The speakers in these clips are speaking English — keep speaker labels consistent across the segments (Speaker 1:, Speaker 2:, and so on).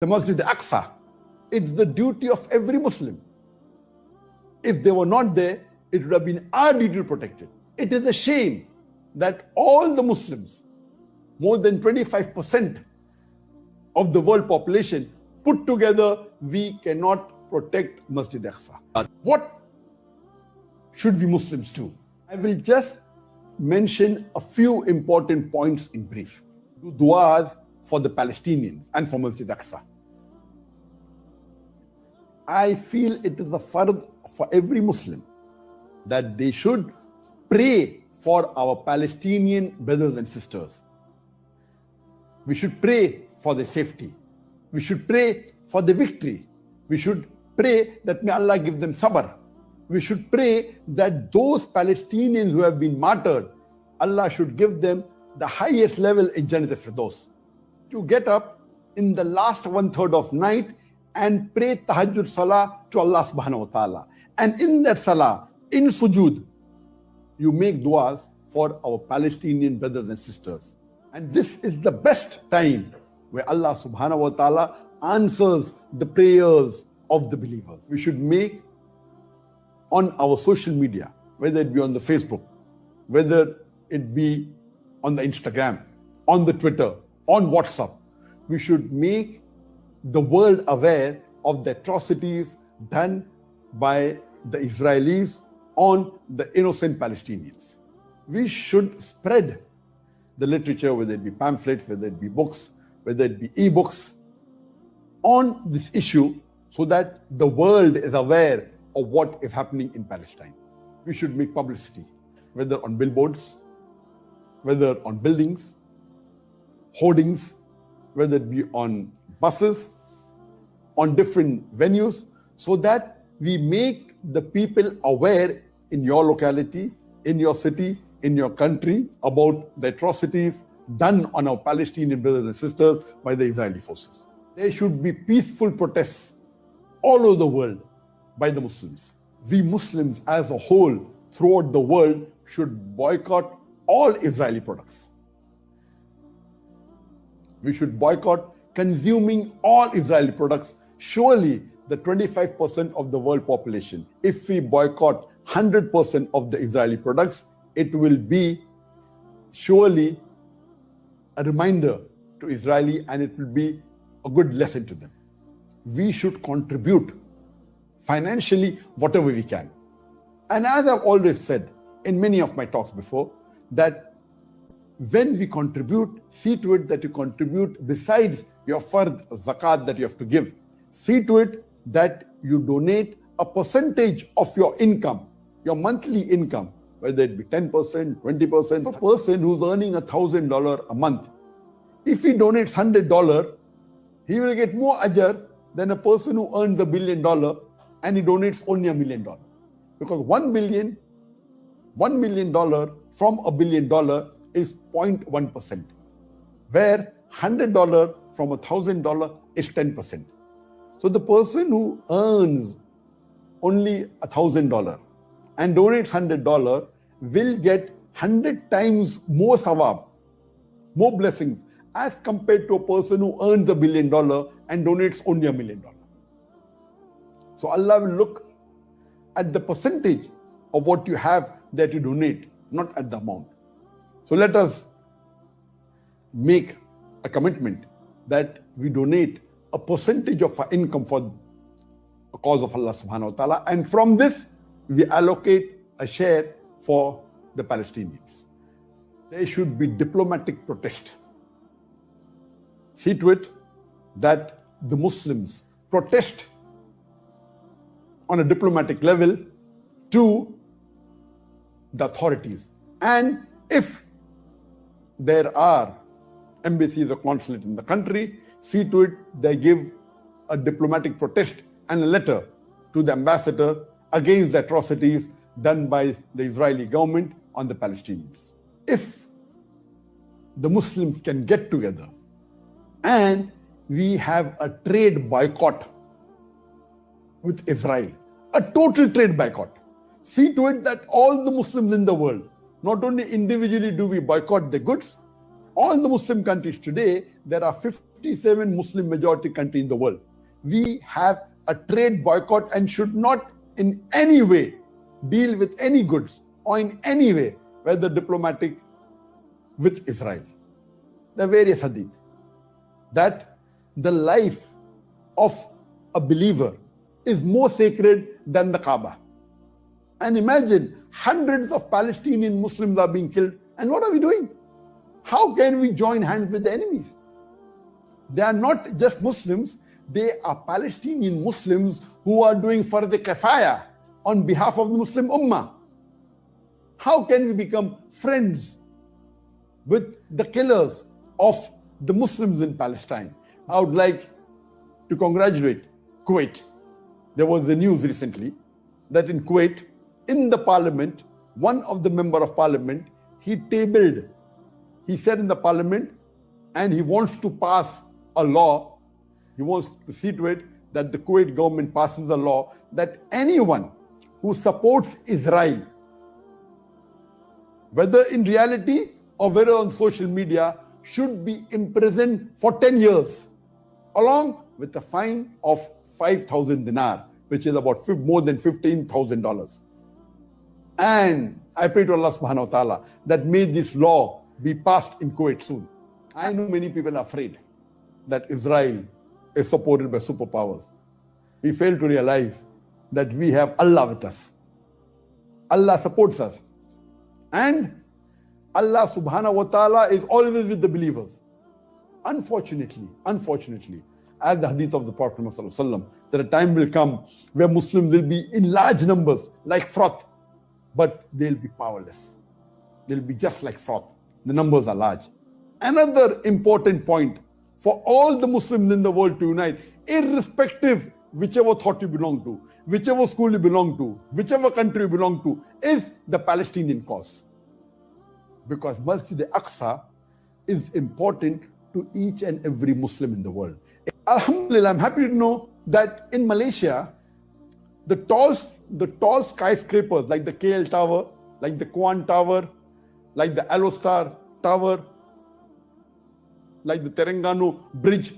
Speaker 1: the Masjid Aqsa. It's the duty of every Muslim. If they were not there, it would have been our duty to protect it. It is a shame that all the Muslims, more than 25% of the world population, put together, we cannot protect Masjid Aqsa. What should we Muslims do? I will just mention a few important points in brief. Do du'as for the Palestinians and for Masjid Aqsa. I feel it is a fard for every Muslim that they should pray for our Palestinian brothers and sisters. We should pray for their safety. We should pray for the victory. We should pray that may Allah give them sabr. We should pray that those Palestinians who have been martyred, Allah should give them the highest level in Jannat al-Firdaus. To get up in the last 1/3 of night and pray tahajjud salah to Allah subhanahu wa ta'ala. And in that salah, in sujood, you make du'as for our Palestinian brothers and sisters. And this is the best time where Allah subhanahu wa ta'ala answers the prayers of the believers. We should make on our social media, whether it be on the Facebook, whether it be on the Instagram, on the Twitter, on WhatsApp, we should make the world aware of the atrocities done by the Israelis on the innocent Palestinians. We should spread the literature, whether it be pamphlets, whether it be books, whether it be e-books, on this issue so that the world is aware of what is happening in Palestine. We should make publicity, whether on billboards, whether on buildings, hoardings, whether it be on buses, on different venues, so that we make the people aware in your locality, in your city, in your country about the atrocities done on our Palestinian brothers and sisters by the Israeli forces. There should be peaceful protests all over the world by the Muslims. We Muslims as a whole throughout the world should boycott all Israeli products. We should boycott consuming all Israeli products. Surely the 25% of the world population, if we boycott 100% of the Israeli products, it will be surely a reminder to Israeli, and it will be a good lesson to them. We should contribute financially whatever we can. And as I've always said in many of my talks before, that when we contribute, see to it that you contribute besides your fard, zakat that you have to give. See to it that you donate a percentage of your income, your monthly income, whether it be 10%, 20%. For a person who's earning $1,000 a month, if he donates $100, he will get more ajr than a person who earns $1 billion and he donates only $1 million. Because $1 million from $1 billion is 0.1%, where $100 from $1,000 is 10%. So the person who earns only $1,000 and donates $100 will get 100 times more sawab, more blessings, as compared to a person who earns $1 billion and donates only $1 million. So Allah will look at the percentage of what you have that you donate, not at the amount. So let us make a commitment that we donate a percentage of our income for the cause of Allah subhanahu wa ta'ala, and from this we allocate a share for the Palestinians. There should be diplomatic protest. See to it that the Muslims protest on a diplomatic level to the authorities. And if there are embassies or consulates in the country, see to it they give a diplomatic protest and a letter to the ambassador against the atrocities done by the Israeli government on the Palestinians. If the Muslims can get together and we have a trade boycott with Israel, a total trade boycott, see to it that all the Muslims in the world, not only individually do we boycott the goods, all the Muslim countries today, there are 50 57 Muslim majority country in the world. We have a trade boycott and should not in any way deal with any goods or in any way, whether diplomatic, with Israel. There are various hadith that the life of a believer is more sacred than the Kaaba. And imagine hundreds of Palestinian Muslims are being killed. And what are we doing? How can we join hands with the enemies? They are not just Muslims, they are Palestinian Muslims who are doing fard kifaya on behalf of the Muslim Ummah. How can we become friends with the killers of the Muslims in Palestine? I would like to congratulate Kuwait. There was the news recently that in Kuwait, in the parliament, one of the member of parliament, he said in the parliament, and he wants to pass a law, he wants to see to it that the Kuwait government passes a law that anyone who supports Israel, whether in reality or whether on social media, should be imprisoned for 10 years, along with a fine of 5,000 dinar, which is about more than $15,000. And I pray to Allah subhanahu wa ta'ala that may this law be passed in Kuwait soon. I know many people are afraid that Israel is supported by superpowers. We fail to realize that we have Allah with us. Allah supports us. And Allah subhanahu wa ta'ala is always with the believers. Unfortunately, as the hadith of the Prophet Muhammad sallallahu alaihi wasallam, that a time will come where Muslims will be in large numbers like froth, but they'll be powerless. They'll be just like froth. The numbers are large. Another important point for all the Muslims in the world to unite, irrespective whichever thought you belong to, whichever school you belong to, whichever country you belong to, is the Palestinian cause. Because Masjid al-Aqsa is important to each and every Muslim in the world. Alhamdulillah, I'm happy to know that in Malaysia, the tall skyscrapers like the KL Tower, like the Kwan Tower, like the Alostar Tower, like the Terengganu Bridge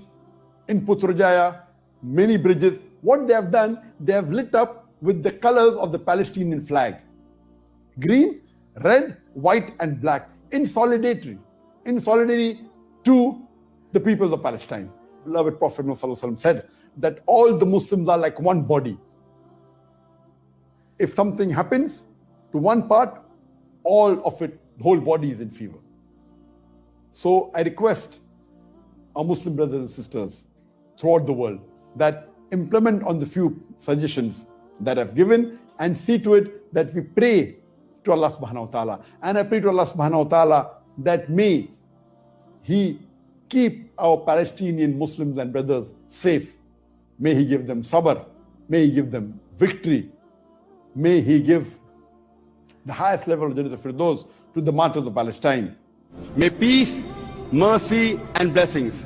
Speaker 1: in Putrajaya, many bridges, what they have done, they have lit up with the colors of the Palestinian flag. Green, red, white and black, in solidarity to the people of Palestine. Beloved Prophet Muhammad said that all the Muslims are like one body. If something happens to one part, all of it, the whole body is in fever. So I request our Muslim brothers and sisters throughout the world that implement on the few suggestions that I've given and see to it that we pray to Allah subhanahu wa ta'ala. And I pray to Allah subhanahu wa ta'ala that may He keep our Palestinian Muslims and brothers safe. May He give them sabr. May He give them victory. May He give the highest level of Jannat al-Firdaus to the martyrs of Palestine.
Speaker 2: May peace, mercy and blessings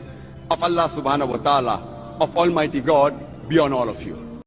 Speaker 2: of Allah subhanahu wa ta'ala, of Almighty God be on all of you.